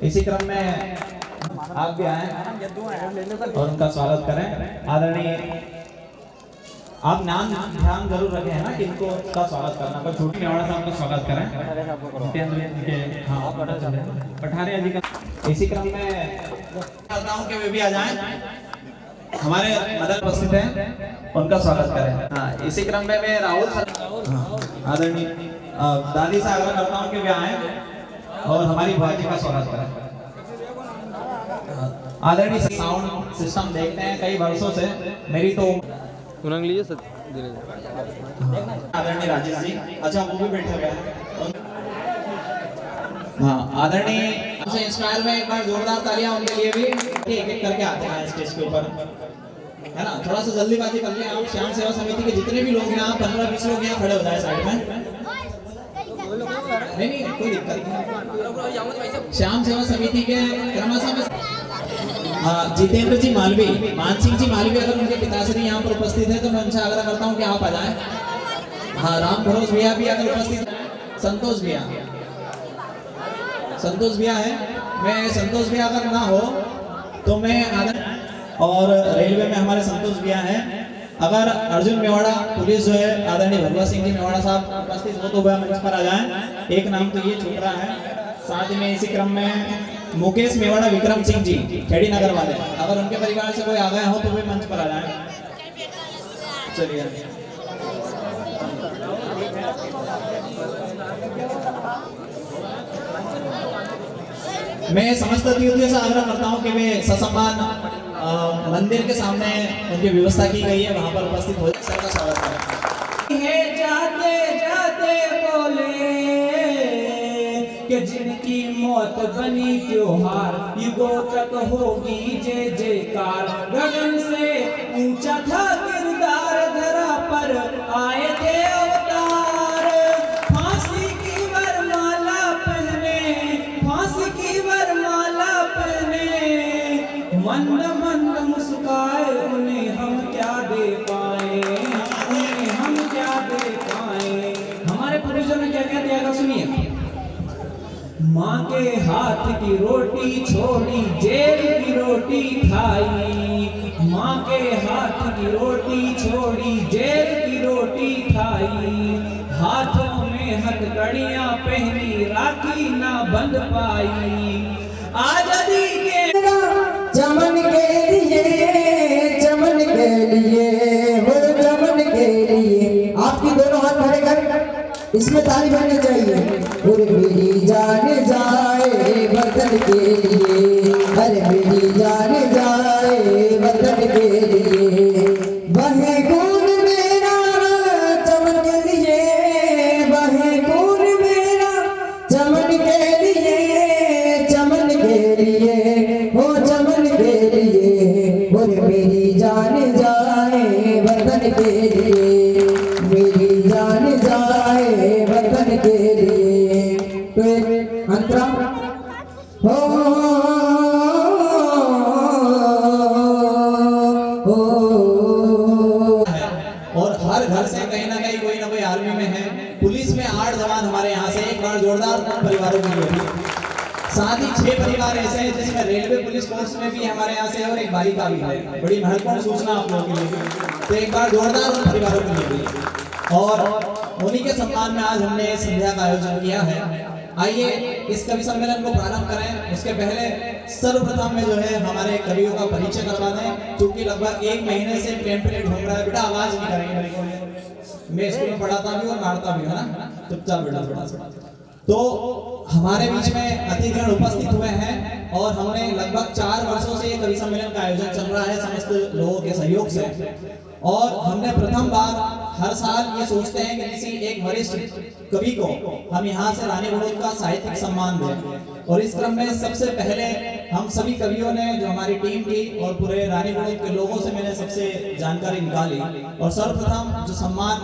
इसी क्रम में आप भी आए और उनका स्वागत करें। आदरणीय आप नाम ध्यान जरूर रखें है ना कि इनको का स्वागत करना, पर छोटी मेवाड़ा साहब का स्वागत करें। जितेंद्र जी के हाँ पठारिया जी का। इसी क्रम में चाहता हूँ कि वे भी आ जाएं, हमारे मदर उपस्थित हैं, उनका स्वागत करें। हाँ इसी क्रम में मैं राहुल आदरणीय दादी से आग्रह करता हूँ कि वे आए और हमारी भाजी का स्वागत करें। आदरणीय साउंड सिस्टम देखते हैं कई वर्षों से, मेरी तो उन्होंने लीजिए सर। आदरणीय राजेश जी, अच्छा वो भी बैठे हुए हैं। हाँ आदरणीय से इंस्पायर में एक बार जोरदार तालियां उनके लिए भी। एक एक करके आते हैं स्टेज के ऊपर, है ना, थोड़ा सा जल्दीबाजी कर लें आप। श्याम सेवा समिति के जितने भी लोग हैं, आप 15-20 लोग यहाँ खड़े हो जाए साइड में। नहीं कोई दिक्कत नहीं। श्याम सेवा समिति के क्रमशः में जितेंद्र जी मालवी, मान सिंह जी मालवी अगर उनके पिताश्री यहाँ पर उपस्थित है तो मैं उनसे आग्रह करता हूँ कि आप आ जाएं। हाँ राम भरोस भैया भी अगर उपस्थित है, संतोष भैया है। मैं संतोष भैया अगर ना हो तो मैं और रेलवे में हमारे संतोष भैया हैं। अगर अर्जुन मेवाड़ा पुलिस जो है आदरणीय भगवत सिंह जी मेवाड़ा साहब उपस्थित हो तो वह मंच पर आ जाएं। एक नाम तो ये छूट रहा है। साथ में इसी क्रम में मुकेश मेवाड़ा विक्रम सिंह जी खेड़ी नगर वाले, अगर उनके परिवार से कोई आ गए हो तो वे मंच पर आ जाएं। चलिए मैं समस्त अतिथियों से आग्रह करता हूं कि वे ससम्मान मंदिर के सामने उनकी व्यवस्था की गई है, वहां पर उपस्थित हो सर का स्वागत करें। जाते जाते बोले कि जिनकी मौत बनी त्योहार, युगों तक होगी जय जयकार। गगन से ऊंचा था किरदार, धरा पर आए थे अवतार। फांसी की वरमाला पहने, फांसी की वरमाला पहने, मंद मंद मुस्काए, उन्हें हम क्या दे पाए, उन्हें हम क्या दे पाए। हमारे पूर्वजों ने क्या क्या दिया था सुनिए। माँ के हाथ की रोटी छोड़ी, जेल की रोटी खाई। माँ के हाथ की रोटी छोड़ी, जेल की रोटी खाई। हाथों में हथकड़ियां पहनी, राखी ना बंध पाई। आजादी के चमन के लिए, चमन के लिए, वो चमन के लिए। आपकी दोनों हाथ खड़े कर, इसमें ताली बजनी चाहिए। और मेरी जान जाए वतन के लिए, अरे मेरी जान जाए वतन के लिए। बहे खून मेरा चमन के लिए, बहे खून मेरा चमन के लिए, चमन के लिए, हो चमन के लिए। और मेरी जान जाए वतन के लिए, मेरी जान जाए वतन के लिए। तो अंतरा हो और हर घर से कहीं ना कहीं कोई ना कोई आर्मी में है। पुलिस में 8 जवान हमारे यहाँ से, एक बार जोरदार परिवारों के लिए। साथ ही 6 परिवार ऐसे हैं जिसमें रेलवे पुलिस फोर्स में भी हमारे यहाँ से और एक बालिका भी है। बड़ी महत्वपूर्ण सूचना आप लोगों के लिए, तो एक बार जोरदार उन परिवारों के लिए भी। और उन्हीं के सम्मान में आज हमने इस संध्या का आयोजन किया है। आइए इस कवि सम्मेलन को प्रारंभ करें। उसके पहले सर्वप्रथम में जो है हमारे कवियों का परिचय करवा दें, क्योंकि लगभग 1 महीने से टेम्पलेट घूम रहा है। बेटा आवाज नहीं करेंगे मेरे को, मैं स्कूल में पढ़ाता भी और मारता भी, है ना, चुपचाप बेटा थोड़ा। तो हमारे बीच में अतिथिगण उपस्थित हुए हैं और हमने लगभग 4 वर्षों से ये कवि सम्मेलन का आयोजन चल रहा है समस्त लोगों के सहयोग से। और हमने प्रथम बार हर साल ये सोचते हैं कि किसी एक वरिष्ठ कवि को हम यहाँ से रानी बड़ौद का साहित्यिक सम्मान दें। और इस क्रम में सबसे पहले हम सभी कवियों ने, जो हमारी टीम थी और पूरे रानी बड़ौद के लोगों से मैंने सबसे जानकारी निकाली। और सर्वप्रथम जो सम्मान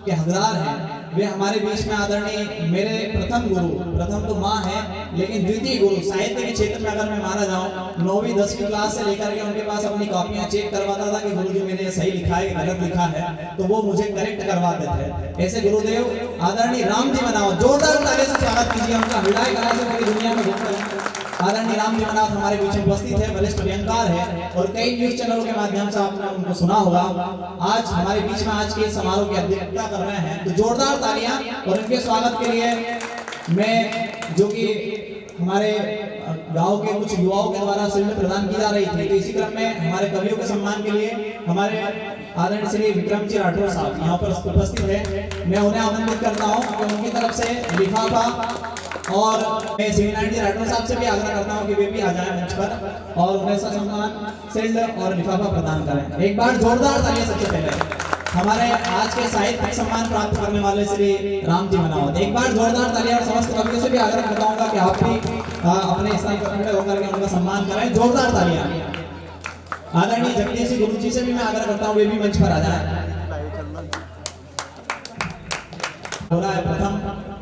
के हकदार हैं वे हमारे बीच में आदरणीय मेरे प्रथम गुरु, प्रथम तो माँ है लेकिन द्वितीय गुरु साहित्य के क्षेत्र में अगर मैं माना जाऊं, 9वीं 10वीं क्लास से लेकर के उनके पास अपनी कॉपियां चेक करवाता था कि गुरुजी मैंने सही लिखा है कि गलत लिखा है, तो वो मुझे करेक्ट करवाते थे। ऐसे गुरुदेव आदरणीय राम जी मनाओ, जोरदार ताली से स्वागत कीजिए उनका। हिलाई कला से पूरी दुनिया में घूमते हैं। आदरणीय राम जी मनावत हमारे बीच में उपस्थित है, वरिष्ठ अभियंतार है और कई न्यूज चैनलों के माध्यम से आपने उनको सुना होगा। आज हमारे बीच में आज के समारोह की अध्यक्षता कर रहे हैं, तो जोरदार तालियां और इनके स्वागत के लिए मैं जो कि हमारे गांव के कुछ युवाओं के द्वारा शील्ड प्रदान की जा रही थी, तो इसी क्रम में हमारे कवियों के सम्मान के लिए हमारे आदरणीय श्री विक्रम जी राठौर साहब यहाँ पर उपस्थित है। मैं उन्हें आमंत्रित करता हूँ कि उनकी तरफ से लिफाफा, और मैं श्री जी राठौर साहब से भी आग्रह करता हूँ कि वे भी आ जाएं मंच पर और उन्हें सम्मान शील्ड और लिफाफा प्रदान करें। एक बार जोरदार तालियां सबसे पहले हमारे आज के साहित्यिक सम्मान प्राप्त करने वाले श्री राम जी मनावत। एक बार जोरदार तालियां और समस्त कवियों से भी आग्रह करता हूँ कि आप भी अपने स्थान पर खड़े होकर के उनका सम्मान करें। जोरदार तालियां। आदरणीय जगदीश जी गुरु जी से भी मैं आग्रह करता हूँ वे भी मंच पर आ जाएं। हो रहा है प्रथम,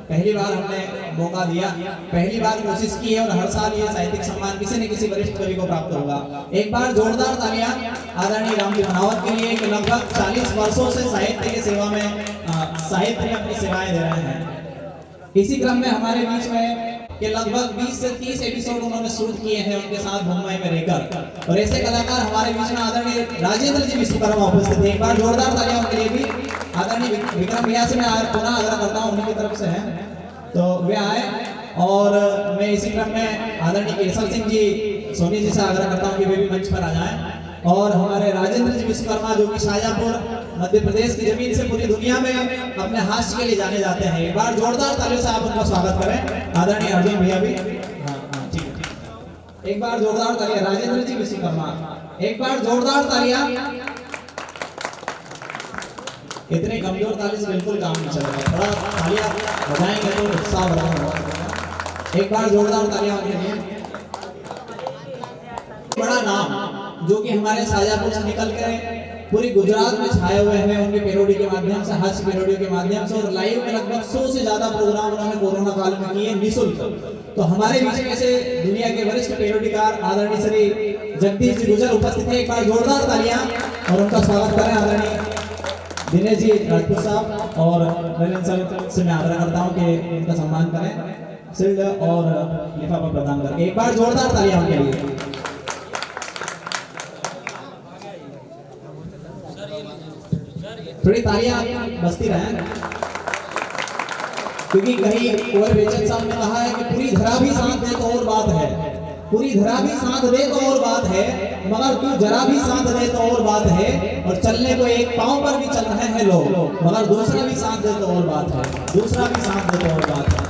पहली बार हमने मौका दिया, पहली बार कोशिश की है और हर साल ये साहित्यिक सम्मान किसी न किसी वरिष्ठ कवि को प्राप्त होगा। एक बार जोरदार तालियां आदरणीय राम जी मनावत के लिए कि लगभग 40 वर्षों से साहित्य की सेवा में साहित्य में अपनी सेवाएं दे रहे हैं। इसी क्रम में हमारे बीच में कि लगभग 20 से 30 एपिसोड उन्होंने शूट किए हैं उनके साथ मुंबई में रहकर, और ऐसे कलाकार हमारे बीच में आदरणीय राजेंद्र जी विश्वकर्मा उपस्थित हैं। एक बार जोरदार तालियां उनके लिए भी। आदरणीय विक्रम भैया से मैं पुनः आग्रह करता हूं, उन्हीं की तरफ से है तो वे आए, और मैं इसी क्रम में आदरणीय केशव सिंह जी सोनी जी से आग्रह करता हूं कि वे भी मंच पर आ जाएं। और हमारे राजेंद्र जी विश्वकर्मा जो कि शाहजहांपुर मध्य प्रदेश की जमीन से पूरी दुनिया में अपने हास्य के लिए जाने जाते हैं। एक बार जोरदार तालियों से आप उनका स्वागत करें। आदरणीय अर्जुन भैया भी ठीक। एक बार जोरदार तालियां राजेंद्र जी विश्वकर्मा। एक बार जोरदार तालियां। इतने कमजोर ताली से बिल्कुल काम नहीं चलेगा, थोड़ा तालियां बजाएंगे तो उत्साह बढ़ेगा। एक बार जोरदार तालियां उनके लिए। बड़ा नाम जो कि हमारे शाहजहांपुर से निकल कर पूरी गुजरात में छाए हुए हैं उनके पैरोडी के माध्यम से, हास्य पैरोडी के माध्यम से, और लाइव में लगभग 100 से ज्यादा प्रोग्राम उन्होंने कोरोना काल में किए निःशुल्क। तो हमारे बीच में से दुनिया के वरिष्ठ पैरोडीकार आदरणीय श्री जगदीश जी गुजर उपस्थित है। एक बार जोरदार तालियां और उनका स्वागत करें। आदरणीय दिनेश जी राजपूत साहब और नरेंद्र सर से मैं आग्रह करता हूं कि उनका सम्मान करें शील्ड और लिफाफा प्रदान करके। एक बार जोरदार तालियां उनके लिए। थोड़ी तालियां बजती रहें, क्योंकि कहीं कुंवर बेचन साहब ने कहा है कि पूरी धरा भी साथ दे तो और बात है, पूरी धरा भी साथ दे तो और बात है, मगर तू जरा भी साथ दे तो और बात है, और चलने को एक पांव पर भी चल रहे हैं लोग, मगर दूसरा भी साथ दे तो और बात है, दूसरा भी साथ दे तो और बात है।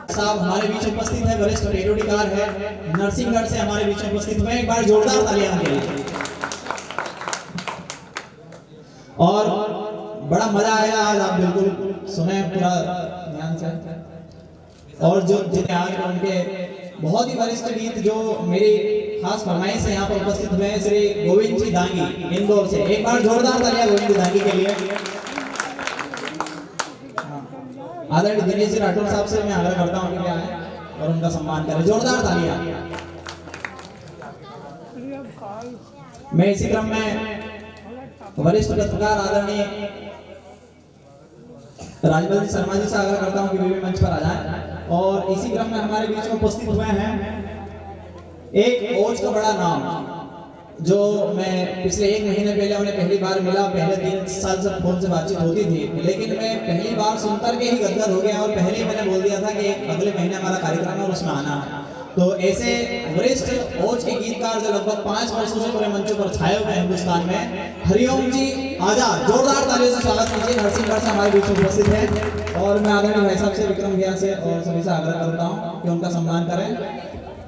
साहब हमारे बीच उपस्थित है, वरिष्ठ पैरोडीकार है, नरसिंहगढ़ से हमारे बीच उपस्थित हुए। एक बार जोरदार तालियां के लिए। और बड़ा मजा आएगा आज, आप बिल्कुल सुने पूरा ध्यान से। और जो जितने आज उनके बहुत ही वरिष्ठ गीत जो मेरी खास फरमाइश से यहाँ पर उपस्थित हुए हैं श्री गोविंद जी दांगी इंदौर से। एक बार जोरदार तालियां गोविंद जी दांगी के लिए। आदरणीय दिनेश जी राठौर साहब से मैं आग्रह करता हूँ कि वे आए और उनका सम्मान करें। जोरदार तालियां। मैं इसी क्रम में वरिष्ठ पत्रकार आदरणीय राजमल शर्मा जी से आग्रह करता हूं कि वे भी मंच पर आ जाएं। और इसी क्रम में हमारे बीच में उपस्थित हुए हैं एक ओज का बड़ा नाम, जो मैं पिछले 1 महीने पहले उन्हें पहली बार मिला। पहले 3 साल से फोन से बातचीत होती थी, लेकिन मैं पहली बार सुनकर के ही गदगद हो गया, और पहले ही मैंने बोल दिया था कि अगले महीने हमारा कार्यक्रम है और उसमें आना है। तो ऐसे वरिष्ठ ओज के गीतकार जो लगभग 5 वर्षों से पूरे मंचों पर छाए हुए हैं हिंदुस्तान में, हरिओम जी आजाद, जोरदार तालियों से स्वागत कीजिए। नरसिंहगढ़ से हमारे बीच में उपस्थित है, और मैं आदरणीय भाई साहब से, विक्रम भैया से और सभी से आग्रह करता हूं कि उनका सम्मान करें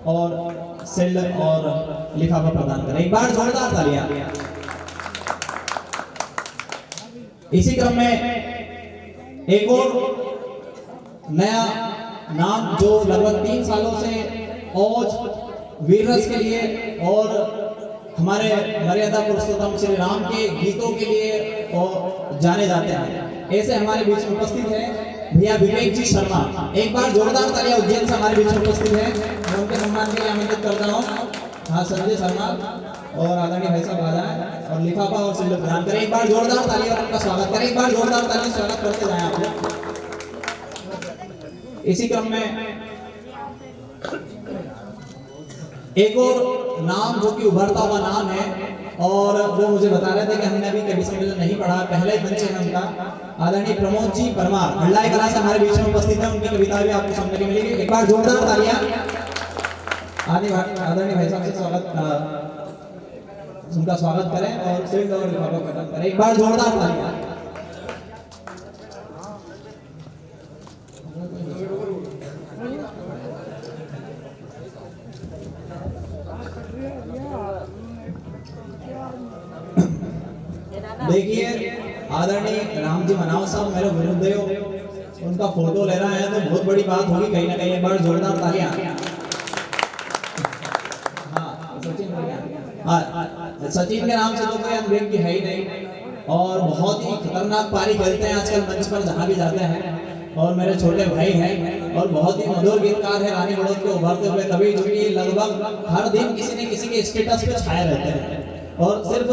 और शील्ड और लिफाफा प्रदान करें। एक बार जोरदार तालियां। इसी क्रम में एक और नया नाम जो लगभग 3 सालों से ओज वीररस के लिए और हमारे मर्यादा पुरुषोत्तम श्री राम के गीतों के लिए और जाने जाते हैं, ऐसे हमारे बीच में उपस्थित है भैया विवेक जी शर्मा। एक बार जोरदार तालियां उज्जैन से हमारे बीच में उपस्थित है, मैं उनके सम्मान के लिए आमंत्रित करता हूँ। हाँ, संजय शर्मा और आदरणीय भाई साहब आ जाएं और लिफाफा और शील्ड प्रदान करें। एक बार जोरदार तालियां और उनका स्वागत करें। एक बार जोरदार तालियां स्वागत करते जाएं आप लोग। इसी क्रम में एक और नाम जो कि उभरता हुआ नाम है, और वो मुझे बता रहे थे कि हमने अभी कवि सम्मेलन नहीं पढ़ा, पहला ही मंच है उनका, आदरणीय प्रमोद जी परमार हल्लाई कला से हमारे बीच में उपस्थित है। उनकी कविता भी आपको सुनने को मिलेगी। एक बार जोरदार तालियां आदरणीय भाई साहब से उनका स्वागत करें और शील्ड और लिफाफा प्रदान करें। एक बार जोरदार तालियां। देखिए आदरणीय राम जी मनाव साहब मेरे गुरुदेव, उनका फोटो ले रहा है तो बहुत बड़ी बात होगी कहीं ना कहीं। एक बार जोरदार तालियां। सचिन के नाम से तो कोई अनभिज्ञ है ही नहीं, और बहुत ही खतरनाक पारी खेलते हैं आजकल मंच पर जहां भी जाते हैं, और मेरे छोटे भाई हैं और बहुत ही मधुर गीतकार है रानी बड़ौद के उभरते हुए कवि, जो कि लगभग हर दिन किसी न किसी के स्टेटस पे छाए रहते हैं, और सिर्फ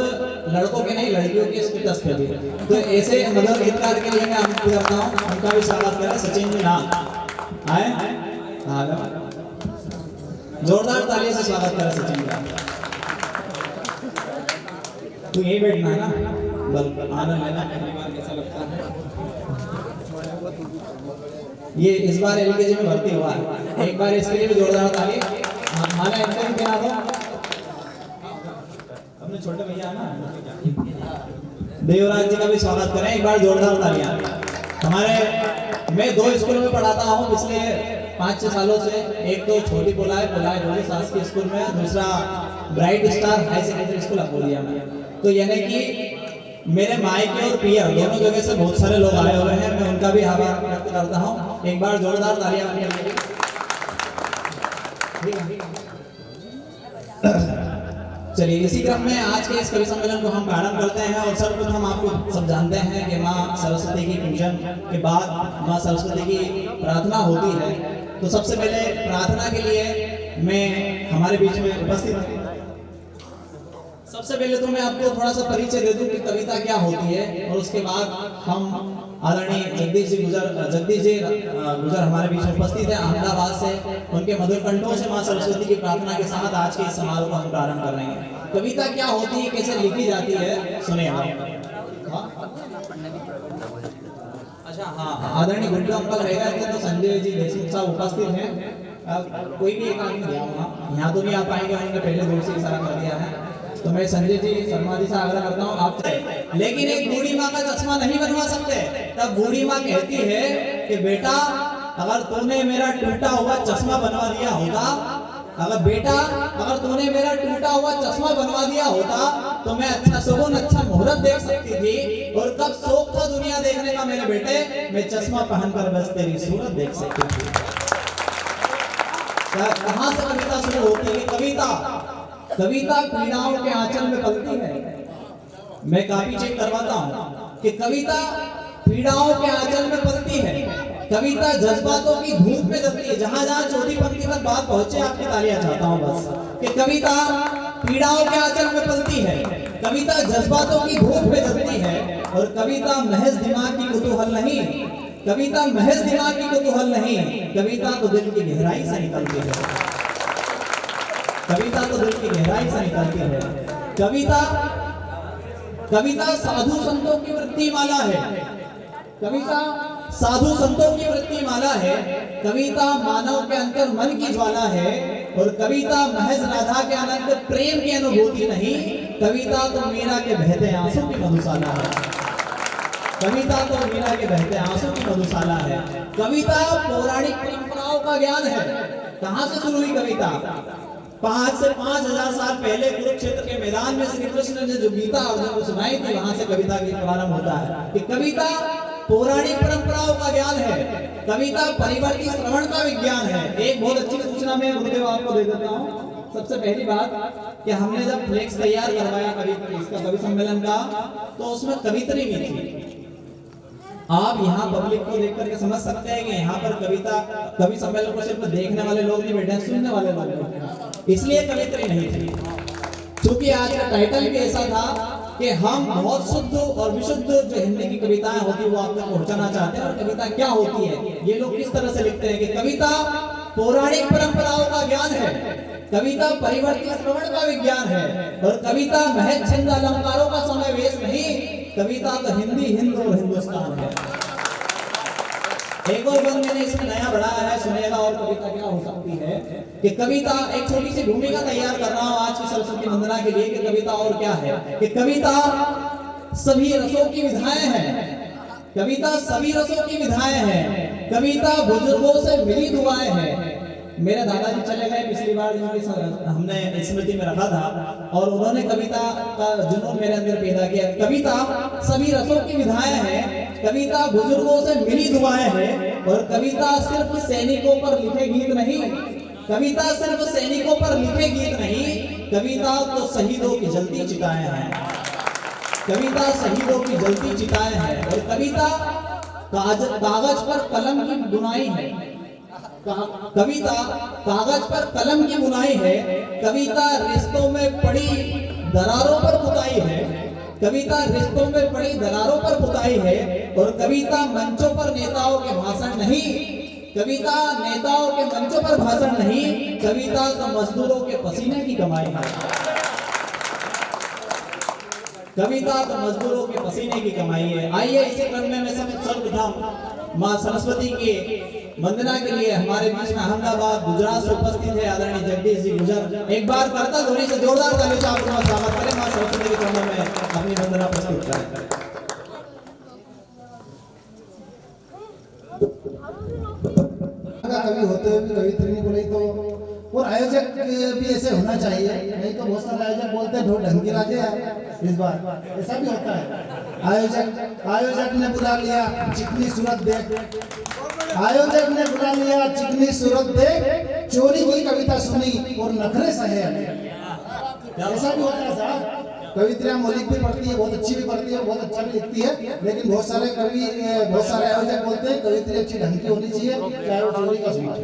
लड़कों के नहीं लड़कियों के स्टेटस पे भी। तो ऐसे मधुर गीतकार के लिए मैं आपको करता हूँ, उनका भी स्वागत करें। सचिन जी नाम आए, जोरदार तालियों से स्वागत करें सचिन का। तो यही बैठना है ना, बल आनंद लेना पहली बार कैसा लगता है। ये इस बार एलकेजी में भर्ती हुआ है, एक बार इसके लिए भी जोरदार ताली। माना इनका भी देना दो, अपने छोटे भैया है ना देवराज जी का भी स्वागत करें। एक बार जोरदार तालियां। हमारे मैं 2 स्कूलों में पढ़ाता हूँ पिछले 5-6 सालों से। एक तो छोटी पोलाय जोड़ी शासकीय स्कूल में, दूसरा bright star high secondary school अकोलिया में। तो यानी कि मेरे मायके और पियर दोनों जगह से बहुत सारे लोग आए हुए हैं, मैं उनका भी आभार व्यक्त करता हूँ। एक बार जोरदार तालियां बन के। चलिए इसी क्रम में आज के इस कवि सम्मेलन को हम प्रारंभ करते हैं। और सर्वप्रथम आपको सब जानते हैं कि माँ सरस्वती की पूजन के बाद माँ सरस्वती की प्रार्थना होती है। तो सबसे पहले प्रार्थना के लिए मैं हमारे बीच में उपस्थित हूँ। सबसे पहले तो मैं आपको थोड़ा सा परिचय दे दूं कि कविता क्या होती है, और उसके बाद हम आदरणीय जगदीश जी गुजर हमारे बीच में उपस्थित है अहमदाबाद से। उनके मधुर कंठों से मां सरस्वती की प्रार्थना के साथ आज के इस समारोह को हम प्रारंभ कर रहे हैं। कविता क्या होती है, कैसे लिखी जाती है, सुनिए आप। अच्छा हाँ, आदरणीय गुड्डू अंकल रहेगा तो संजय जी देशमुख साहब उपस्थित हैं। कोई भी एक आदमी गया वहाँ, यहाँ तो नहीं आ पाएंगे, उन्होंने पहले दूर से इशारा कर दिया है। तो मैं संजय जी शर्मा जी से आग्रह करता हूँ आपसे। लेकिन एक बूढ़ी माँ का चश्मा नहीं बनवा सकते। तब बूढ़ी माँ कहती है कि बेटा अगर तूने मेरा टूटा हुआ चश्मा बनवा दिया होता, अगर तूने मेरा टूटा हुआ चश्मा बनवा दिया होता तो मैं अच्छा मुहूर्त देख सकती थी, और कब शौक था दुनिया देखने का मेरे बेटे, मैं चश्मा पहनकर बस तेरी सूरत देख सकती थी। कहां से कविता शुरू होती है? कविता पीड़ाओं के आंचल में पलती है। मैं काफी चेक करवाता हूँ कि कविता पीड़ाओं के आंचल में पलती है। कविता जज्बातों की धूप में जलती है। जहां जहां चौथी पंक्ति तक बात पहुंचे आपकी तालियां चाहता हूं बस, कि कविता पीड़ाओं के आंचल में पलती है, कविता जज्बातों की धूप में जलती है, और कविता महज दिमाग की कुतूहल नहीं, कविता महज दिमाग की कुतूहल नहीं, कविता तो दिल की गहराई से निकलती है। कविता तो दिल की गहराई से निकलती है। कविता साधु संतों की वृत्ति माला है। कविता साधु संतों की वृत्ति माला है। कविता मानव के अंतर मन की ज्वाला है, और कविता महज राधा के अनंत प्रेम की अनुभूति नहीं, कविता तो मीरा के बहते आंसू की मधुशाला है। कविता तो मीरा के बहते आंसू की मधुशाला है। कविता पौराणिक परंपराओं का ज्ञान है। कहां से शुरू हुई कविता? 5 से 5000 साल पहले कुरुक्षेत्र के मैदान में श्री कृष्ण ने जो गीता अर्जुन को सुनाई थी, वहां से कविता की प्रारंभ होता है। कि कविता पौराणिक परंपराओं का ज्ञान है, कविता परिवर्ती श्रवण का विज्ञान है। एक बहुत अच्छी सूचना मैं गुरुदेव आपको दे देता हूँ। सबसे पहली बात कि हमने जब फ्लेक्स तैयार करवाया कवि सम्मेलन का, तो उसमें कवित्री भी थी। आप यहाँ पब्लिक को देख करके समझ सकते हैं कि यहाँ पर कवि सम्मेलन को सिर्फ देखने वाले लोग नहीं बैठे हैं, सुनने वाले लोग बैठे हैं, इसलिए कवित्री नहीं थी। क्योंकि आज का टाइटल भी ऐसा था कि हम बहुत शुद्ध और विशुद्ध जो हिंदी की कविताएं होती है वो आप तक पहुंचाना चाहते हैं। और कविता क्या होती है, ये लोग किस तरह से लिखते हैं कि कविता पौराणिक परंपराओं कविता परिवर्तित श्रवण का विज्ञान है, और कविता महज छंद अलंकारों का समय वेश नहीं, कविता तो हिंदी, हिंद और हिंदुस्तान है। एक और बंद मैंने इसमें नया बढ़ाया है, सुनेगा। और कविता क्या हो सकती है कि कविता, एक छोटी सी भूमिका तैयार कर रहा हूं आज की सरस्वती वंदना के लिए कि कविता और क्या है, कि कविता सभी रसों की विधाएं हैं, कविता सभी रसों की विधाएं हैं, कविता बुजुर्गों से मिली दुआएं हैं। मेरे दादाजी चले गए पिछली बार, जिनकी हमने स्मृति में रखा था, और उन्होंने कविता का जुनून मेरे अंदर पैदा किया। कविता सभी रसों की विधाएं हैं, कविता बुजुर्गों से मिली दुआएं हैं, और कविता सिर्फ सैनिकों पर लिखे गीत नहीं, कविता सिर्फ सैनिकों पर लिखे गीत नहीं, कविता तो शहीदों की जलती चिताएं हैं, कविता शहीदों की जलती चिताएं हैं। और कविता कागज पर कलम की बुनाई है, कविता कागज पर कलम की बुनाई है, कविता रिश्तों में पड़ी दरारों पर पुताई है, कविता रिश्तों में पड़ी दरारों पर पुताई है। और कविता मंचों पर नेताओं के भाषण नहीं, कविता नेताओं के मंचों पर भाषण नहीं, कविता तो मजदूरों के पसीने की कमाई है, कविता तो मजदूरों के पसीने की कमाई है। आइए इसी क्रम में मैं सर्वप्रथम मां सरस्वती के वंदना के लिए हमारे बीच में अहमदाबाद गुजरात से उपस्थित है आदरणीय जगदीश जी गुजर, एक बार करतल ध्वनि से जोरदार तालियों से आपका स्वागत करें। मां सरस्वती के क्रम में अपनी वंदना प्रस्तुत करें। कवि होते हुए भी कवित्री नहीं बोली तो, और आयोजक भी ऐसे होना चाहिए, नहीं तो बहुत सारे आयोजक बोलते हैं ढोल ढंग के राजे हैं। इस बार ऐसा भी होता है, आयोजक ने बुला लिया चिकनी सूरत देख, आयोजक ने बुला लिया चिकनी सूरत देख, चोरी की कविता सुनी और नखरे सहे। ऐसा भी होता है साहब, कवित्रियां मौलिक भी पढ़ती है, बहुत अच्छी भी पढ़ती है, बहुत अच्छा भी लिखती है, लेकिन बहुत सारे कवि, बहुत सारे आयोजक बोलते हैं कवित्री अच्छी ढंग की होनी चाहिए, चाहे वो चोरी का सुना,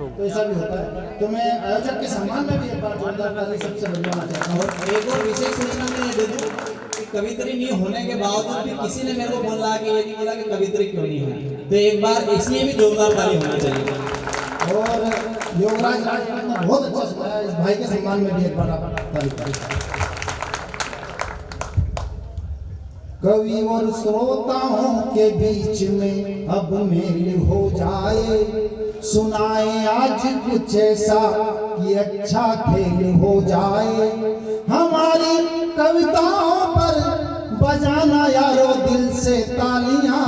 तो ऐसा भी होता है। तो मैं आयोजक के सम्मान में भी एक बार जोरदार ताली सबसे बजाना चाहता हूँ। और एक और विशेष सूचना मैं दे दूं कि कवित्री नहीं होने के बावजूद भी किसी ने मेरे को बोला कि ये नहीं बोला कि कवित्री क्यों नहीं है, तो एक बार इसलिए भी जोरदार ताली होना चाहिए। और योगराज राजपूत ने बहुत अच्छा सुनाया, इस भाई के सम्मान में भी एक बार आप ताली करें। कवि और श्रोताओं के बीच में अब मेल हो जाए, सुनाए आज कुछ ऐसा कि अच्छा खेल हो जाए, हमारी कविताओं पर बजाना यारो दिल से तालियां,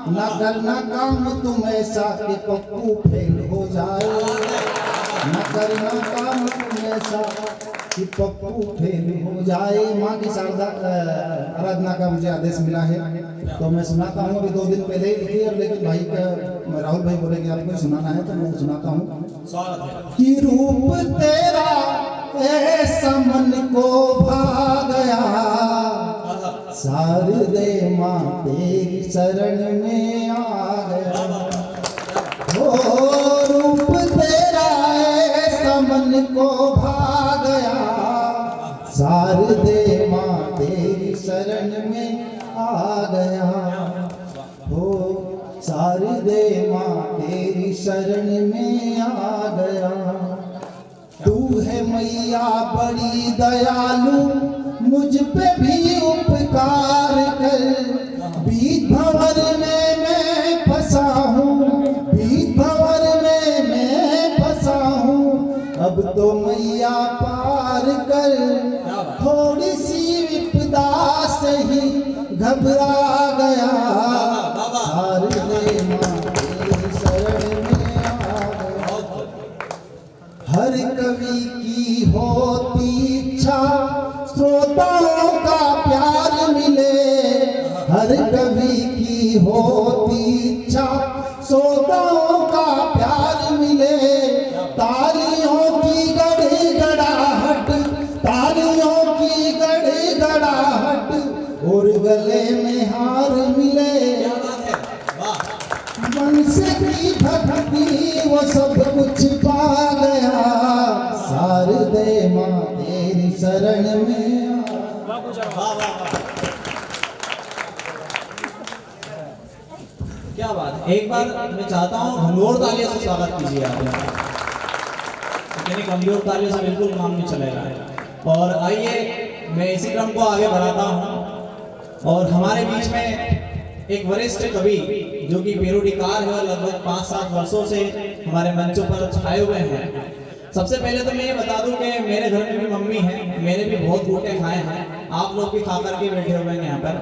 न करना काम तुम ऐसा कि पप्पू फेल हो जाए, न करना काम तुम ऐसा कि पप्पू फेल हो जाए। माँ की शारदा आराधना का मुझे आदेश मिला है, तो मैं सुनाता हूँ। अभी 2 दिन पहले ही लिखी है, लेकिन भाई का राहुल भाई बोले कि आपको सुनाना है, तो मैं सुनाता हूँ। कि रूप तेरा ऐसा मन को भा गया, शारदे माँ तेरी शरण में आ गया, ओ रूप तेरा ऐसा मन को भा गया, शारदे माँ तेरी शरण में आ गया, हो शारदे माँ तेरी शरण में आ गया। तू है मैया बड़ी दयालु, मुझ पे भी उपकार कर, बीच भंवर में मैं फंसा हूँ, बीच भंवर में मैं फंसा हूँ, अब तो मैया पार कर, थोड़ी सी विपदा से ही घबरा गया, शारदे माँ तेरी शरण में आ गया। हर कवि की होती इच्छा श्रोताओं का प्यार मिले, हर कवि की होती इच्छा श्रोताओं का प्यार मिले, तालियों की गड़गड़ाहट, तालियों की गड़गड़ाहट, और गले में हार मिले, मन से की भक्ति वो सब कुछ पा गया, शारदे माँ तेरी शरण में क्या बात है। एक बार मैं चाहता हूँ घनघोर तालियों से स्वागत कीजिए आप। इतनी कमजोर तालियों से बिल्कुल काम नहीं चलेगा। और आइए मैं इसी क्रम को आगे बढ़ाता हूँ और हमारे बीच में एक वरिष्ठ कवि जो कि पेरोडीकार है और लगभग 5-7 वर्षों से हमारे मंचों पर छाए हुए हैं। सबसे पहले तो मैं ये बता दूं कि मेरे घर में भी मम्मी है, मैंने भी बहुत बूटे खाए हैं, आप लोग भी खा करके बैठे हुए हैं यहाँ पर,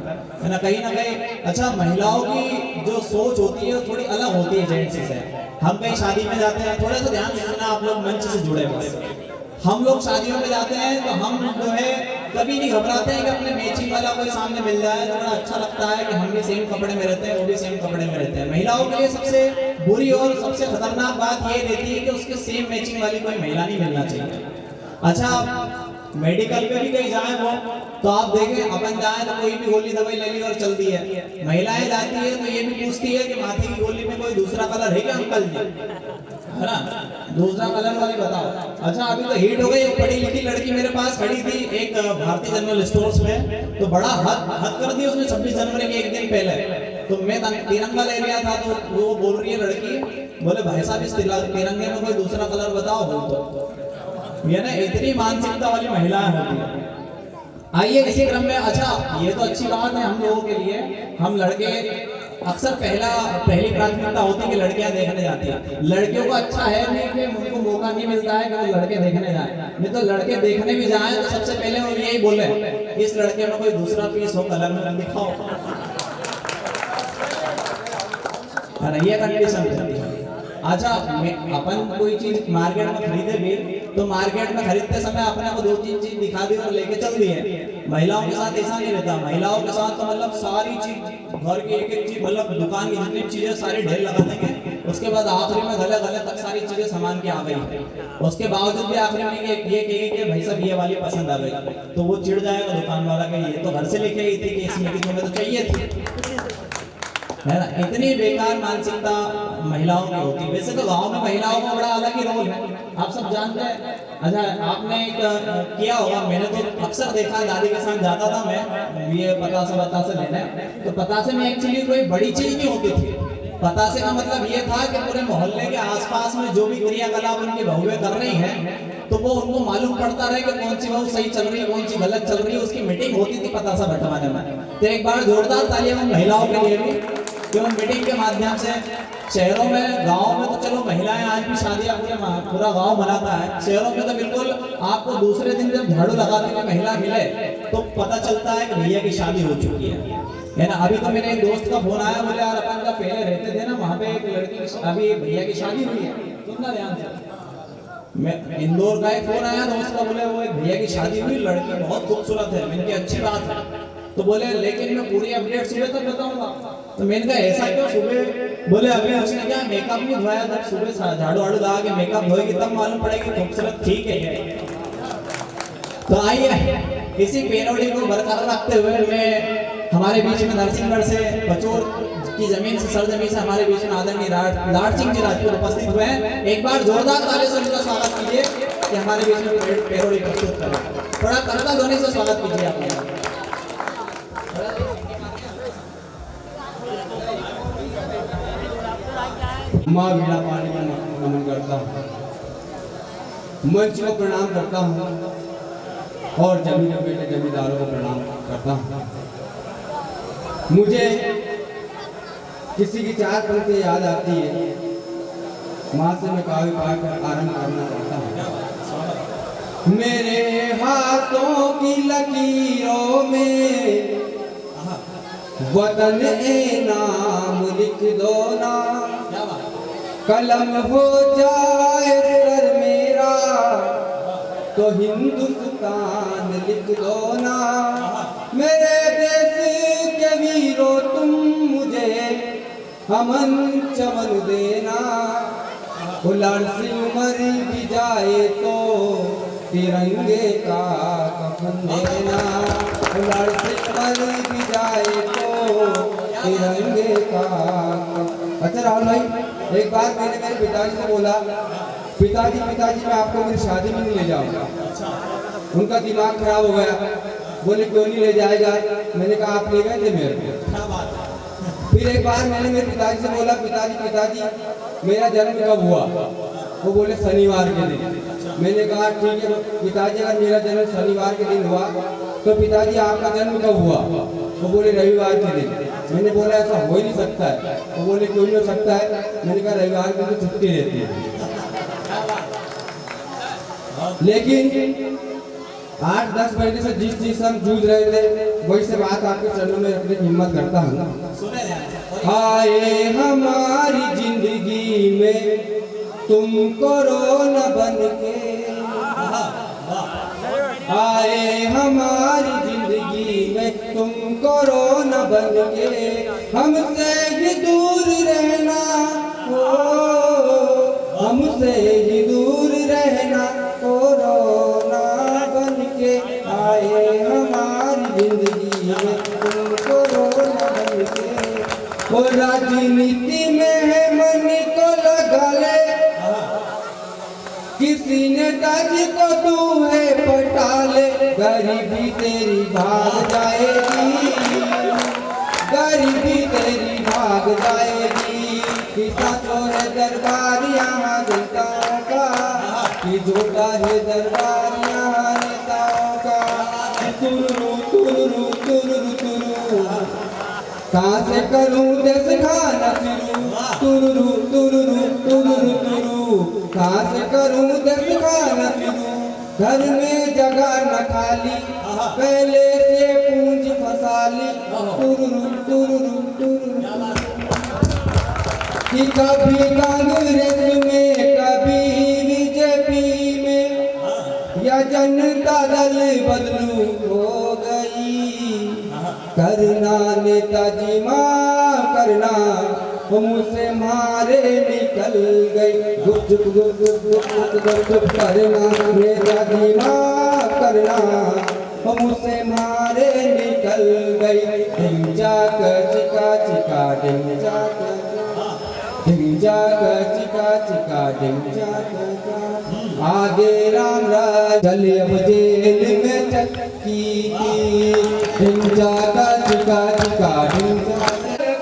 है ना। कहीं ना कहीं अच्छा महिलाओं की जो सोच होती है वो थोड़ी अलग होती है जेंट्स से। हम कहीं शादी में जाते हैं, थोड़ा सा ध्यान देना आप लोग मंच से जुड़े हुए, हम लोग शादियों में जाते हैं तो हम जो है कभी नहीं घबराते हैं कि अपने मैचिंग वाला कोई सामने मिल जाए तो बड़ा अच्छा लगता है कि हम भी सेम कपड़े में रहते हैं, वो भी सेम कपड़े में रहते हैं। महिलाओं के लिए सबसे बुरी और सबसे खतरनाक बात ये रहती है कि उसके सेम मैचिंग वाली कोई महिला नहीं मिलना चाहिए। अच्छा मेडिकल पे भी कहीं जाए वो तो आप देखें, अपन जाए तो कोई भी गोली दवाई ले ली और चल दी है। महिलाएं जाती है तो ये भी पूछती है कि माथे की गोली में कोई दूसरा कलर है क्या अंकल जी, है ना, दूसरा कलर वाली बताओ। अच्छा अभी तो हिट हो गई, एक पढ़ी लिखी लड़की मेरे पास खड़ी थी एक भारतीय जनरल स्टोर्स में, तो बड़ा हद कर दी उसने 26 जनवरी के एक दिन पहले। तो मैं तिरंगा ले लिया था तो वो बोल रही है लड़की, बोले भाई साहब इस तिरंगे में कोई दूसरा कलर बताओ, बोल तो ये ना इतनी मानसिकता वाली महिलाएं होती है। आइए इसी क्रम में, अच्छा ये तो अच्छी बात है हम लोगों के लिए, हम लड़के अक्सर पहली प्राथमिकता होती है कि लड़कियां देखने जाती है। लड़कियों को अच्छा है नहीं कि उनको मौका नहीं मिलता है कि वो लड़के देखने जाए, नहीं तो लड़के देखने भी जाए तो सबसे पहले वो यही बोले इस लड़के में कोई दूसरा पीस हो कलर में दिखाओ, है ना, ये कंडीशन रहती है। अच्छा अपन कोई चीज मार्केट में खरीदे भी तो मार्केट में खरीदते समय अपने को 2-3 चीज दिखा दी और लेके चल दी है। महिलाओं के साथ ऐसा नहीं रहता, महिलाओं के साथ तो मतलब सारी चीज घर की एक चीज मतलब दुकान की जितनी चीजें सारी ढेर लगा देंगे, उसके बाद आखिरी में गले तक सारी चीजें सामान के आ गई, उसके बावजूद भी आखिरी में ये कहेगी कि भाई साहब ये वाली पसंद आ गई, तो वो चिढ़ जाएगा दुकान वाला कि ये तो घर से लेके आई थी कि इसमें कि तुम्हें तो चाहिए थी, है ना। इतनी बेकार मानसिकता महिलाओं की होती है। वैसे तो गांव में महिलाओं का बड़ा अलग ही रोल है, आप सब जानते हैं। अच्छा आपने एक किया होगा, मैंने तो अक्सर देखा, दादी के साथ जाता था मैं ये पतासे लेने, तो पतासे में एक्चुअली कोई बड़ी चीज नहीं होती थी। पतासे का मतलब ये था कि पूरे मोहल्ले के आसपास में जो भी क्रियाकलाप उनकी बहुएं कर रही हैं तो वो उनको मालूम पड़ता रहे कि कौन सी बहू सही चल रही है, कौन सी गलत चल रही है, उसकी मीटिंग होती थी पतासा बंटवाने में। तो एक बार जोरदार तालियां महिलाओं के लिए भी कि उन मीटिंग के माध्यम से शहरों में, गांव में तो चलो महिलाएं आज भी शादियां पूरा गांव मनाता है, शहरों में तो बिल्कुल आपको दूसरे दिन जब झाड़ू लगाते हुए महिला मिले तो पता चलता है कि भैया की शादी हो चुकी है ना। अभी तो मेरे एक दोस्त का फोन आया, बोले यार अपन जब पहले रहते थे ना वहाँ पे एक लड़की की अभी भैया की शादी हुई है, कितना ध्यान से। मैं इंदौर का एक फोन आया दोस्त का, बोले वो एक भैया की शादी हुई, लड़की बहुत खूबसूरत है, मैंने अच्छी बात है, तो बोले लेकिन मैं पूरी अपडेट सुबह तक बताऊंगा। तो मैंने कहा ऐसा क्यों सुबह, बोले अभी उसने क्या मेकअप नहीं धोया, जब सुबह झाड़ू वाड़ू लगा के मेकअप धोएगी तब मालूम पड़ेगी खूबसूरत ठीक है। तो आइए इसी पेरोडी को बरकरार रखते हुए मैं हमारे बीच में नरसिंहगढ़ से बचौर की जमीन से सरजमीन से हमारे बीच में आदरणीय लाड सिंह जी राजपूत उपस्थित हुए हैं। एक बार जोरदार ताली से उनका स्वागत कीजिए कि हमारे बीच में पेरोडी प्रस्तुत करें। थोड़ा करता ध्वनि से स्वागत कीजिए आप। माँ वीणा पानी को नमन करता हूँ, मंच को प्रणाम करता हूँ और जमीन बेटे जमींदारों को प्रणाम करता हूँ। मुझे किसी की 4 पंक्ति याद आती है, माँ से मैं काव्य पाठ कर आरंभ करना चाहता हूँ। मेरे हाथों की लकीरों में वतन ए नाम लिख दो ना, कलम हो जाए सर मेरा तो हिंदुस्तान लिख दो ना। मेरे देश के वीरों तुम मुझे अमन चमन देना, लड़सी मर भी जाए तो तिरंगे का कफन देना, लड़सी मर भी जाए तो तिरंगे का। अच्छा राहुल भाई, एक बार मैंने मेरे पिताजी से बोला, पिताजी मैं आपको मेरी शादी में नहीं ले जाऊंगा। उनका दिमाग खराब हो गया, बोले क्यों नहीं ले जाएगा, मैंने कहा आप ले गए थे मेरे को। फिर एक बार मैंने मेरे पिताजी से बोला, पिताजी मेरा जन्म कब हुआ, वो बोले शनिवार के दिन। मैंने कहा ठीक है पिताजी, अगर मेरा जन्म शनिवार के दिन हुआ तो पिताजी आपका जन्म कब हुआ? वो बोले रविवार के दिन। मैंने बोला ऐसा हो ही नहीं सकता है। वो बोले क्यों नहीं हो सकता है? मैंने कहा रविवार की तो छुट्टी रहती है। लेकिन 8-10 महीने से जिस चीज से हम जूझ रहे थे वही से बात आपके चरणों में रखने की हिम्मत करता हूँ। आए हमारी जिंदगी में तुम कोरोना बन के, आए हमारी जिंदगी में तुम कोरोना बन के, हमसे ही दूर रहना हो, हमसे ही दूर रहना कोरोना बन के, आए हमारी जिंदगी में तुम कोरोना बन के। वो राजनीति में है मन को लगा ले, किसी नेता जी को तू है पटा ले, गरीबी तेरी भाग जाएगी, गरीबी तेरी भाग जाएगी। किसा चोर है दरबार यहाँ नेताओं का, कि झूठा है दरबार यहाँ नेताओं का। तुरु तुरु तुरु तुरु, कहाँ से करूँ देश खाना शुरू, तुरु तुरु तुरु तुरु, कहाँ से करूँ देश खाना शुरू। घर में जगह न खाली, पहले से पूंजी फसाली, तुरु तुरु तुरु। कि कभी कांग्रेस में कभी बीजेपी में, या जनता दल बदलू हो गई। करना नेताजी माँ करना, मुझसे मारे निकल गई। गुप गुप गुप गुप गुप गुप गुप करना नेताजी माँ करना, मुझसे मारे निकल गई। ढिंचा चिका चिका ढिंचा ढिंचा चिका चिका ढिंचा। आगे राम राज चले अब जेल में चक्की की, ढिंचा चिका चिका ढिंचा।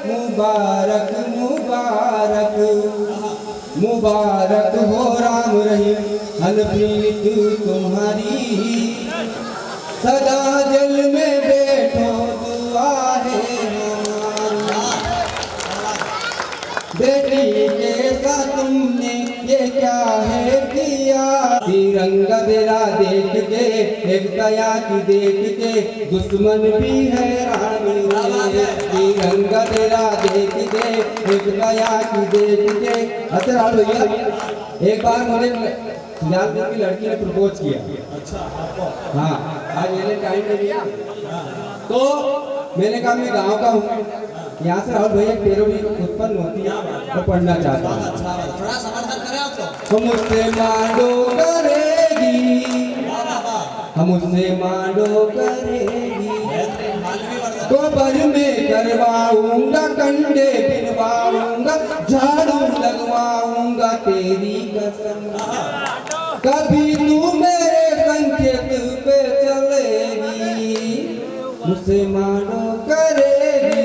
मुबारक मुबारक मुबारक हो राम रहीम, हनप्रीत तुम्हारी, सदा जल में बैठो दुआ है हमारी। बेटी के साथ तुमने ये क्या है किया, तिरंगा तेरा देख के, एक दया की देख के, दुश्मन भी हैरान हुए। तिरंगा तेरा देख के, एक दया की देख के। अच्छा भैया, एक बार मुझे की लड़की ने प्रपोज किया। अच्छा, हाँ, आज मैंने टाइम में दिया तो मैंने कहा मैं गांव का हूँ, यहाँ से राहुल भैया पेरोडी उत्पन्न होती है तो पढ़ना चाहता हूँ। थोड़ा समर्थन करें आपको। हम उससे मांडो करेगी, हम उससे मांडो करेगी, गोबर में करवाऊंगा, कंडे बिनवाऊंगा, झाड़ू लगवाऊंगा तेरी कसम। कभी तू मेरे संकेत पे चलेगी, मुझसे मानो करेगी,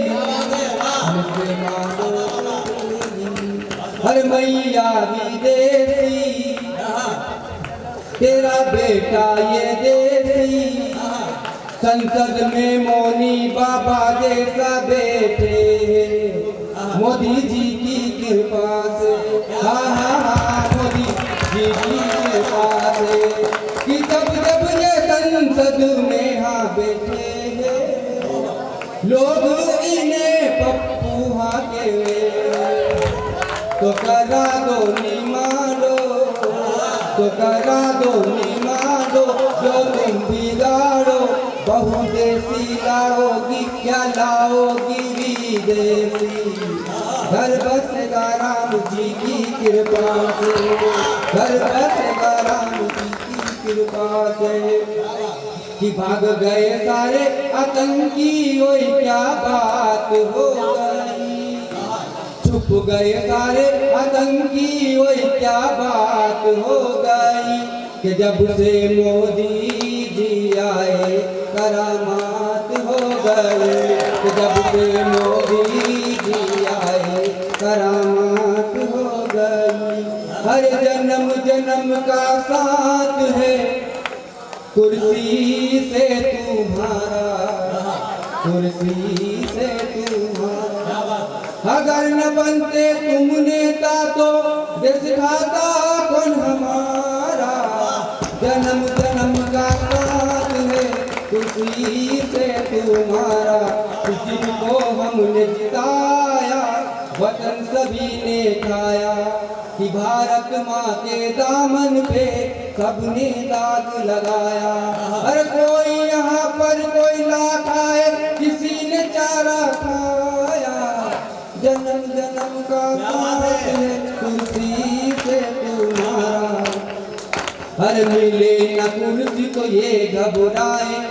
मुझसे मानो करेगी। हर मैया विदेशी, तेरा बेटा ये देसी, संसद में मोनी बाबा जैसा बैठे, मोदी जी की कृपा से। हाँ हाँ हाँ, मोदी जी की कृपा से, कि जब जब ये संसद में हाँ बैठे हैं, लोग इन्हें पप्पू हाँ के तो करा दो निमालो, तो करा दो निमालो, जो तुम बिगाड़ो बहु देसी लाओगी, क्या लाओगी विदेशी। घर बसेगा राम जी की कृपा से, घर बसेगा राम जी की कृपा से। कि भाग गए सारे आतंकी, ओए क्या बात हो गई, छुप गए सारे आतंकी, ओए क्या बात हो गई। कि जब से मोदी जी आए करामात हो गए, कि जब से मोदी जी आए करामात हो गई। हर जन्म जन्म का साथ है कुर्सी से तुम्हारा, कुर्सी से तुम्हारा। अगर न बनते तुम नेता तो देश खाता कौन हमारा। जन्म जन्म का साथ है कुर्सी से तुम्हारा। जिनको हमने जिताया वतन सभी ने खाया कि भारत माँ के दामन पे सबने दाग लगाया। हर कोई यहाँ पर कोई ना खाए किसी ने चारा खाया। जन्म जन्म का साथ है कुर्सी से तुम्हारा। हर मिले न कुर्सी तो ये घबराए,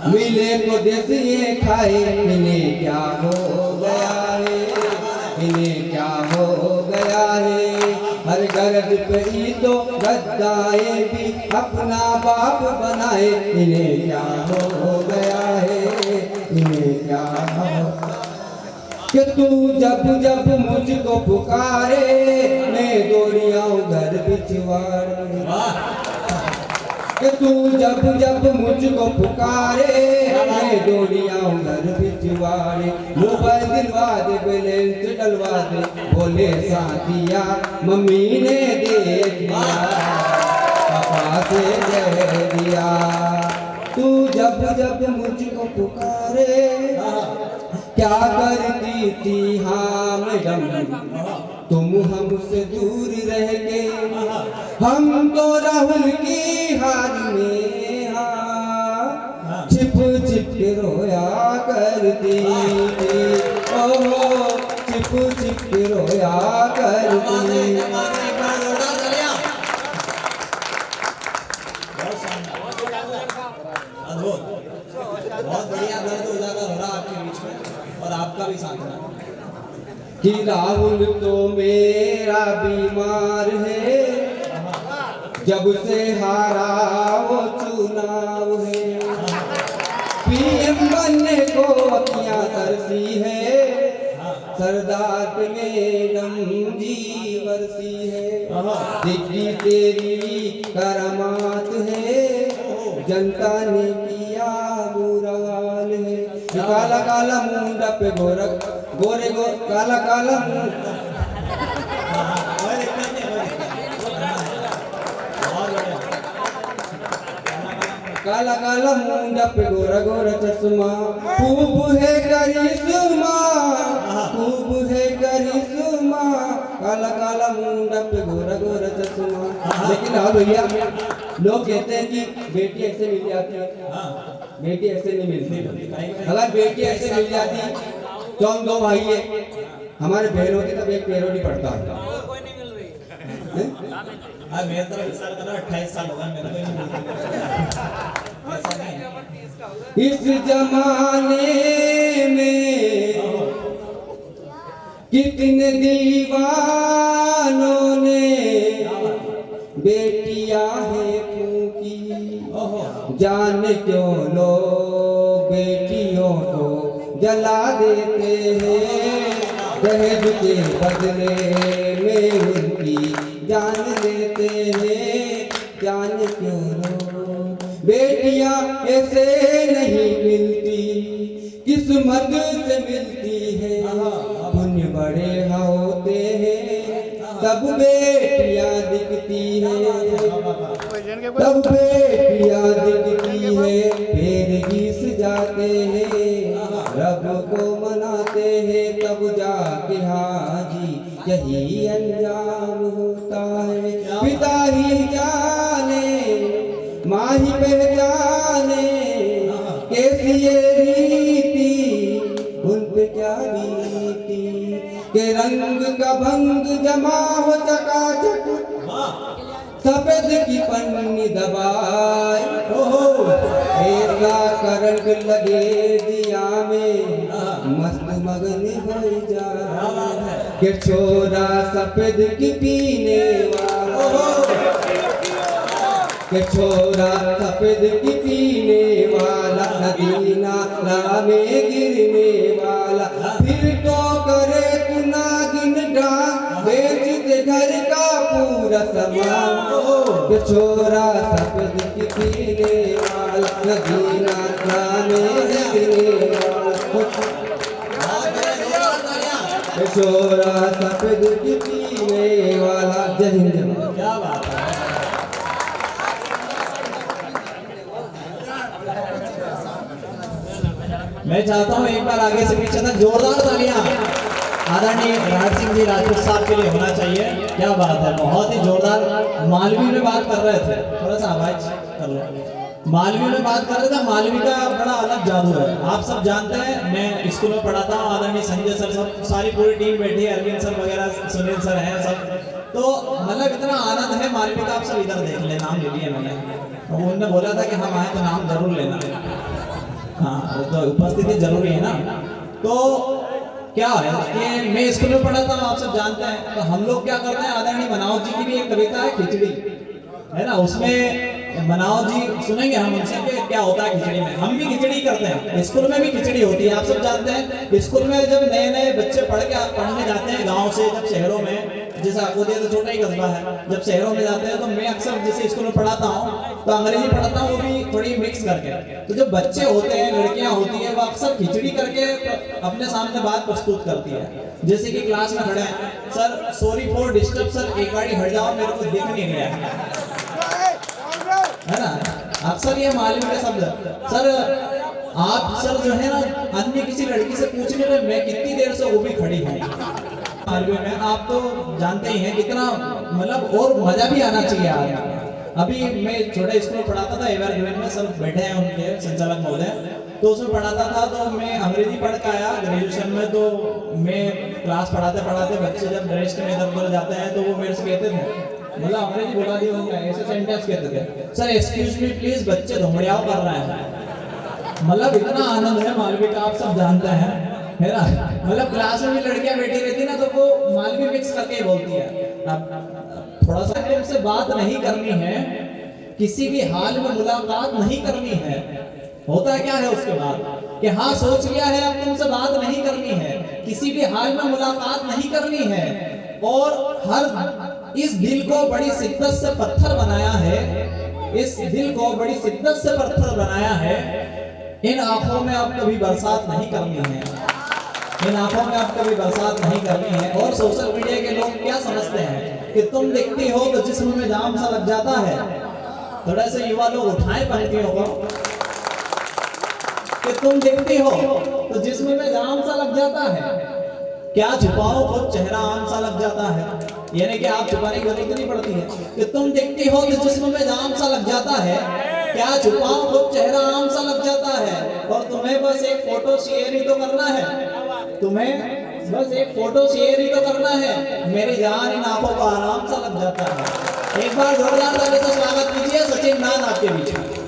मिले तो देश ये खाए। इन्हें क्या हो गया है, इन्हें क्या हो गया है। हर गर्ज पे ही तो गद्दाए भी अपना बाप बनाए। इन्हें क्या हो गया है, इन्हें क्या हो कि तू जब जब मुझको पुकारे मैं दौड़ी आऊं घर पिछवाड़े। कि तू जब जब मुझको पुकारे मैं दौड़ी आऊं घर पिछवाड़े। मोबाइल दिलवा दे, बैलेंस डलवा दे, बोले साथिया मम्मी ने दे दिया, पापा से दे दिया। तू जब जब मुझको पुकारे क्या करती थी हाँ मैडम तुम हमसे दूर रह के। हम तो राहुल की हार में हाँ छिप छिप के रोया करती थी। ओहो छिप छिप के रोया करती। बहुत बढ़िया दर्द उजागर हो रहा आपके बीच में और आपका भी साथ है कि राहुल तो मेरा बीमार है जब से हारा वो चुनाव है। पीएम बनने को अखियां तरसी है, सरदार पे मैडम जी बरसी है। दिग्गी तेरी करामात है, जनता ने किया बुरा हाल है। काला काला मुंडा पे गोरख गोरे गो काला काला काला काला मुंडा पे गोरा गोरा चश्मा। खूब है करिश्मा, खूब है करिश्मा, काला काला मुंडा पे गोरा गोरा चश्मा। लेकिन हाँ भैया लोग कहते हैं कि बेटी ऐसे मिल जाती है, बेटी ऐसे नहीं मिलती। अगर बेटी ऐसे मिल जाती तो हम दो भाई है, हमारे बहन होती तब एक पैरों नहीं पड़ता। मेरा तो विचार कर रहा 28 साल होगा मेरा कोई नहीं ऐसा नहीं। इस जमाने में कितने दीवानों ने बेटियां है फूंकी। जाने क्यों लोग बेटियों को जला देते हैं, दहेज के बदले में उनकी जान लेते हैं। जाने क्यों लोग बेटियां ऐसे नहीं मिलती, किस्मत से मिलती है। पुण्य बड़े होते हैं तब बेटियां दिखती है, तब बेटियां दिखती है। फिर घिस जाते हैं रब को मनाते हैं, तब जाके हाजी यही अंजाम होता है। पिता ही जाने माँ ही पहचाने कैसी ये रीति उन पे क्या बीती। के रंग का भंग जमा हो चकाचक सफेद की पन्नी दबाए। ऐसा करंट लगे दिया में मस्त मगन हो जाए। के छोरा सफेद की पीने वाला, के छोरा सफेद की पीने वाला, नदी नाला में गिरने वाला। फिर तो करे तू नागिन डांग बेच दे घर का पूरा रसमा के छोरा सफेद की पीले वाल नगीना जाने गिरे के छोरा सफेद की पीले वाला। जय हिंद जय भारत। क्या बात है। मैं चाहता हूं एक बार आगे से पीछे तक जोरदार तालियां आदरणीय राज सिंह जी राजपूत साहब के लिए होना चाहिए। क्या बात है, बहुत ही जोरदार। मालवी में बात कर रहे थे, थोड़ा सा आवाज कर लो। मालवी में बात कर रहे थे। मालवी का बड़ा अलग जादू है, आप सब जानते हैं। मैं स्कूल में पढ़ाता हूँ, आदरणीय संजय सर, सब सारी पूरी टीम बैठी है, अरविंद सर वगैरह, सुनील सर हैं सब। तो मतलब इतना आनंद है मालवी का। आप सब इधर देख ले, नाम ले लिया मैंने। तो उन्होंने बोला था कि हम आए तो नाम जरूर लेना। हाँ, वो तो उपस्थिति जरूरी है ना। तो क्या है कि मैं स्कूल में पढ़ाता हूँ, आप सब जानते हैं। तो हम लोग क्या करते हैं, आदरणीय मनाव जी की भी एक कविता है खिचड़ी, है ना। उसमें मनाव जी सुनेंगे हम उनसे कि क्या होता है खिचड़ी में। हम भी खिचड़ी करते हैं, स्कूल में भी खिचड़ी होती है, आप सब जानते हैं। स्कूल में जब नए नए बच्चे पढ़ने जाते हैं गाँव से, जब शहरों में, जैसे आकोदिया तो छोटा ही कस्बा है, जब शहरों में जाते हैं तो मैं अक्सर जैसे स्कूल में पढ़ाता हूँ तो अंग्रेजी पढ़ाता हूँ, वो भी थोड़ी मिक्स करके। तो जब बच्चे होते हैं, लड़कियां होती है, वो अक्सर खिचड़ी करके अपने सामने बात प्रस्तुत करती है। जैसे कि क्लास में खड़े हैं, sir sorry for disturb sir, एक गाड़ी हट जाओ, मेरे को दिख नहीं गया, है ना। अक्सर ये मालूम के शब्द, सर आप सर जो है ना अन्य किसी लड़की से पूछने में मैं कितनी देर से वो भी खड़ी हूँ मालवी में। आप तो जानते ही हैं कितना मतलब, और मजा भी आना चाहिए आदमी। अभी मैं छोटे स्कूल में पढ़ाता था, एवर ग्रेड में, सब बैठे हैं उनके संचालक महोदय, तो उसमें पढ़ाता था। तो मैं अंग्रेजी पढ़ के आया ग्रेजुएशन में। तो मैं क्लास पढ़ाते पढ़ाते बच्चे जब रेस्ट में इधर उधर जाते हैं तो वो मेरे से कहते थे, मतलब अंग्रेजी बोला दिया होगा, ऐसे सेंटेंस कहते थे, सर एक्सक्यूज मी प्लीज, बच्चे धुमड़ियाव कर रहे हैं। मतलब इतना आनंद है मालवी का, आप सब जानते हैं, है ना। मतलब क्लास में भी लड़कियां बैठी रहती ना, तो वो मालवी मिक्स करके बोलती है। अब थोड़ा सा तुमसे बात नहीं करनी है, किसी भी हाल में मुलाकात नहीं करनी है। होता क्या है उसके बाद कि हाँ सोच लिया है अब तुमसे बात नहीं करनी है, किसी भी हाल में मुलाकात नहीं करनी है, और हर इस दिल को बड़ी शिद्दत से पत्थर बनाया है, इस दिल को बड़ी शिद्दत से पत्थर बनाया है। इन आंखों में अब कभी बरसात नहीं करनी है, इन आंखों में अब कभी बरसात नहीं करनी है। और सोशल मीडिया के लोग क्या समझते हैं कि तुम दिखती हो तो जिस्म में जाम सा लग जाता है। थोड़ा से युवा लोग उठाए पंक्तियों को कि तुम दिखती हो तो जिस्म में जाम सा लग जाता है, क्या छुपाओ खुद चेहरा आम सा लग जाता है। यानी कि आप छुपाने की जरूरत नहीं पड़ती है कि तुम दिखती हो तो जिस्म में जाम सा लग जाता है, क्या छुपाओ खुद चेहरा आम सा लग जाता है। और तुम्हें बस एक फोटो शेयर ही तो करना है, तुम्हें बस एक फोटो शेयर ही तो करना है, मेरी जान इन आंखों को आराम सा लग जाता है। एक बार जोरदार ताली से स्वागत कीजिए सचिन नाथ आपके बीच में।